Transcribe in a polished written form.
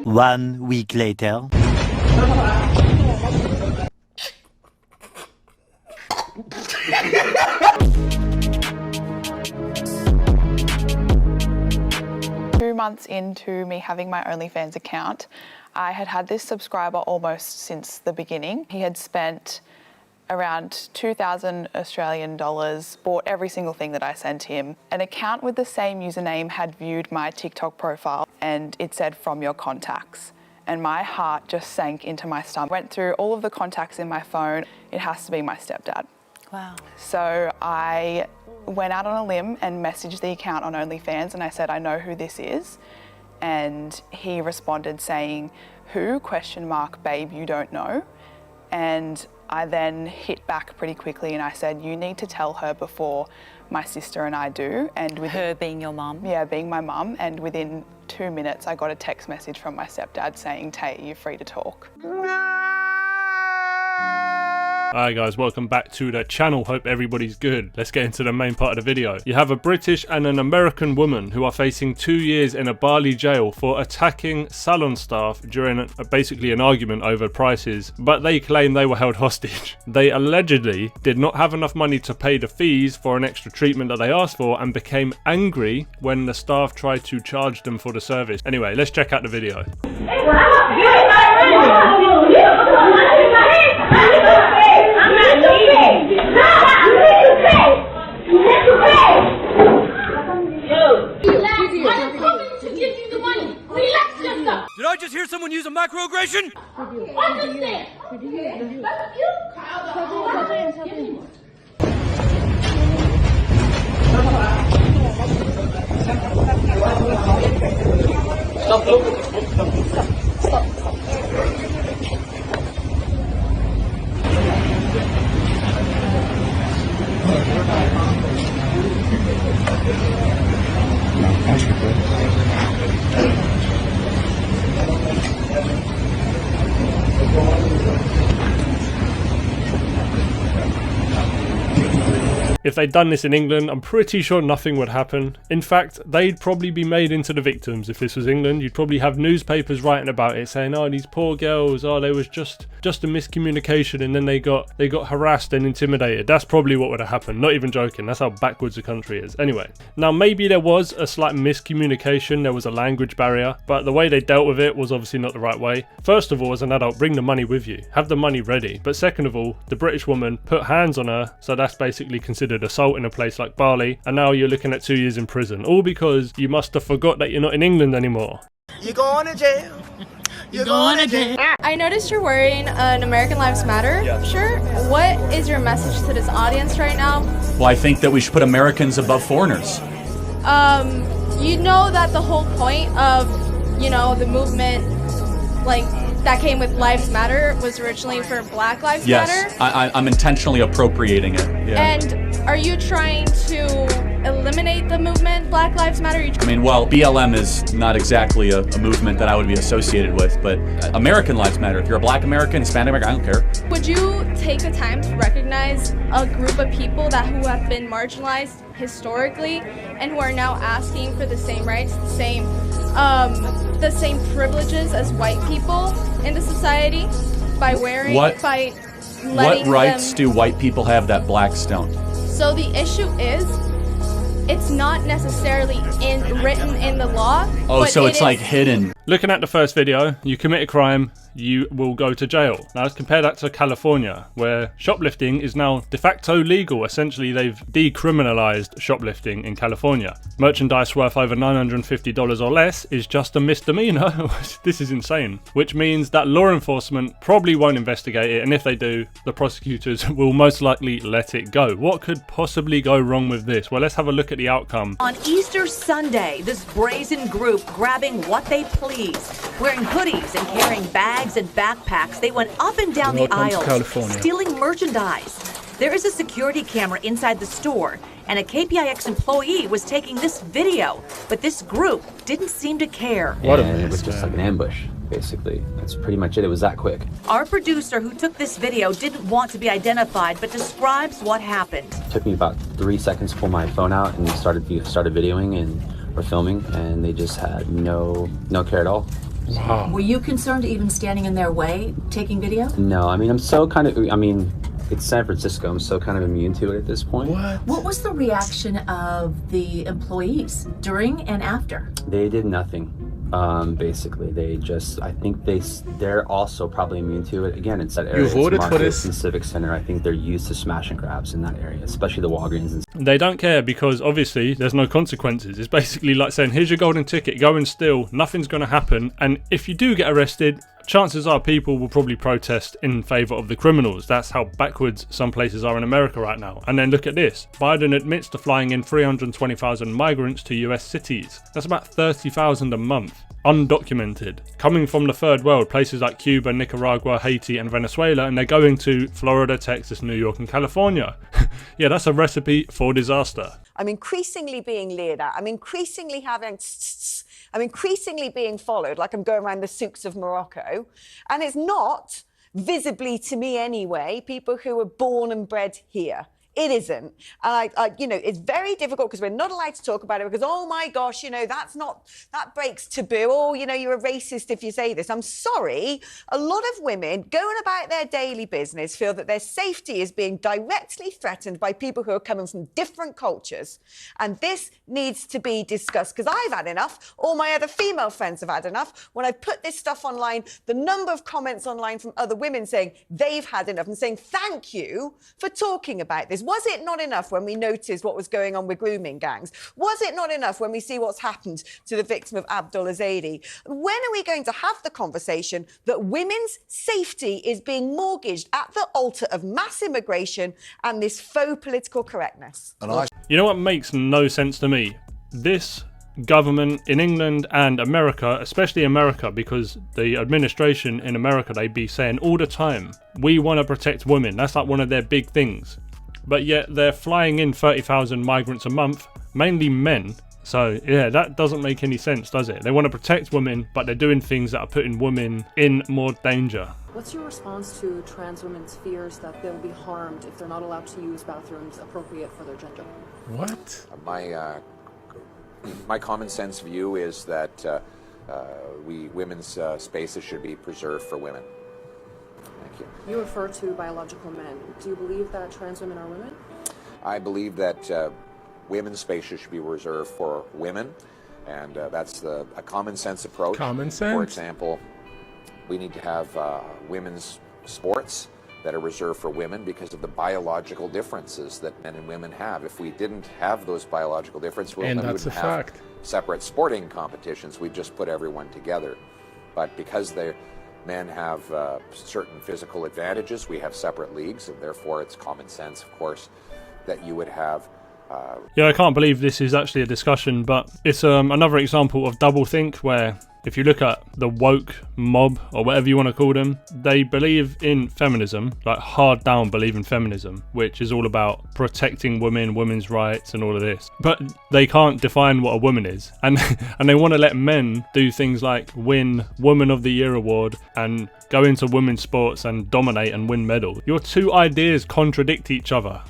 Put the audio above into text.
1 week later. Months into me having my OnlyFans account, I had had this subscriber almost since the beginning. He had spent around 2,000 Australian dollars, bought every single thing that I sent him. An account with the same username had viewed my TikTok profile and it said "from your contacts." And my heart just sank into my stomach. Went through all of the contacts in my phone. It has to be my stepdad. Wow. So I went out on a limb and messaged the account on OnlyFans and I said, I know who this is. And he responded saying, who? ? Babe, you don't know. And I then hit back pretty quickly and I said, you need to tell her before my sister and I do. And with her being your mum? Yeah, being my mum. And within 2 minutes, I got a text message from my stepdad saying, Tay, you're free to talk. Hi guys, welcome back to the channel. Hope everybody's good. Let's get into the main part of the video. You have a British and an American woman who are facing 2 years in a Bali jail for attacking salon staff during basically an argument over prices, but they claim they were held hostage. They allegedly did not have enough money to pay the fees for an extra treatment that they asked for and became angry when the staff tried to charge them for the service. Anyway, let's check out the video. Did I just hear someone use a microaggression? Understand! If they'd done this in England, I'm pretty sure nothing would happen. In fact, they'd probably be made into the victims. If this was England, you'd probably have newspapers writing about it saying, oh, these poor girls, oh, there was just a miscommunication and then they got harassed and intimidated. That's probably what would have happened. Not even joking. That's how backwards the country is. Anyway, now maybe there was a slight miscommunication. There was a language barrier, but the way they dealt with it was obviously not the right way. First of all, as an adult, bring the money with you. Have the money ready. But second of all, the British woman put hands on her, so that's basically considered assault in a place like Bali, and now you're looking at 2 years in prison, all because you must have forgot that you're not in England anymore. You're going to jail. You're going to jail. I noticed you're wearing an American Lives Matter shirt. What is your message to this audience right now? Well, I think that we should put Americans above foreigners. You know that the whole point of, the movement, like, that came with Lives Matter was originally for Black Lives Matter? Yes, I'm intentionally appropriating it. Yeah. And are you trying to eliminate the movement Black Lives Matter? Well, BLM is not exactly a movement that I would be associated with, but American Lives Matter. If you're a Black American, Hispanic American, I don't care. Would you take the time to recognize a group of people who have been marginalized historically and who are now asking for the same rights, the same privileges as white people in the society by wearing, what rights do white people have that blacks don't? So the issue is, it's not necessarily written in the law. Oh, so it's like hidden. Looking at the first video, you commit a crime, you will go to jail. Now let's compare that to California, where shoplifting is now de facto legal. Essentially, they've decriminalized shoplifting in California. Merchandise worth over $950 or less is just a misdemeanor. This is insane. Which means that law enforcement probably won't investigate it, and if they do, the prosecutors will most likely let it go. What could possibly go wrong with this? Well, let's have a look at the outcome. On Easter Sunday, this brazen group grabbing what they please, wearing hoodies and carrying bags and backpacks, they went up and down the aisles, stealing merchandise. There is a security camera inside the store, and a KPIX employee was taking this video, but this group didn't seem to care. And it was just like an ambush, basically. That's pretty much it. It was that quick. Our producer who took this video didn't want to be identified, but describes what happened. It took me about 3 seconds to pull my phone out and started videoing and or filming, and they just had no care at all. Wow. Were you concerned even standing in their way, taking video? No, I mean, it's San Francisco. I'm so kind of immune to it at this point. What was the reaction of the employees during and after? They did nothing. Basically, they just, I think they're also probably immune to it. Again, it's that area. You voted for Marcus this? and Civic Center. I think they're used to smash and grabs in that area, especially the Walgreens. They don't care because obviously there's no consequences. It's basically like saying, here's your golden ticket, go and steal, nothing's going to happen. And if you do get arrested, chances are people will probably protest in favour of the criminals. That's how backwards some places are in America right now. And then look at this. Biden admits to flying in 320,000 migrants to US cities. That's about 30,000 a month. Undocumented. Coming from the third world, places like Cuba, Nicaragua, Haiti and Venezuela, and they're going to Florida, Texas, New York and California. Yeah, that's a recipe for disaster. I'm increasingly being leered at. I'm increasingly being followed like I'm going around the souks of Morocco. And it's not, visibly to me anyway, people who were born and bred here. It isn't. And it's very difficult because we're not allowed to talk about it because, oh my gosh, that breaks taboo. Oh, you're a racist if you say this. I'm sorry. A lot of women going about their daily business feel that their safety is being directly threatened by people who are coming from different cultures. And this needs to be discussed because I've had enough. All my other female friends have had enough. When I've put this stuff online, the number of comments online from other women saying they've had enough and saying thank you for talking about this. Was it not enough when we noticed what was going on with grooming gangs? Was it not enough when we see what's happened to the victim of Abdul Azadi? When are we going to have the conversation that women's safety is being mortgaged at the altar of mass immigration and this faux political correctness? You know what makes no sense to me? This government in England and America, especially America, because the administration in America, they be saying all the time, we want to protect women. That's like one of their big things. But yet they're flying in 30,000 migrants a month, mainly men. So yeah, that doesn't make any sense, does it? They want to protect women, but they're doing things that are putting women in more danger. What's your response to trans women's fears that they'll be harmed if they're not allowed to use bathrooms appropriate for their gender? What? My common sense view is that women's spaces should be preserved for women. Thank you. You refer to biological men. Do you believe that trans women are women? I believe that women's spaces should be reserved for women, and that's a common sense approach. Common sense. For example, we need to have women's sports that are reserved for women because of the biological differences that men and women have. If we didn't have those biological differences, we wouldn't have separate sporting competitions. We'd just put everyone together. But because men have certain physical advantages, we have separate leagues, and therefore it's common sense, of course, that you would have Yeah, I can't believe this is actually a discussion, but it's another example of doublethink where if you look at the woke mob, or whatever you want to call them, they believe in feminism, like hard down believe in feminism, which is all about protecting women, women's rights and all of this. But they can't define what a woman is. And they want to let men do things like win Woman of the Year award and go into women's sports and dominate and win medals. Your two ideas contradict each other.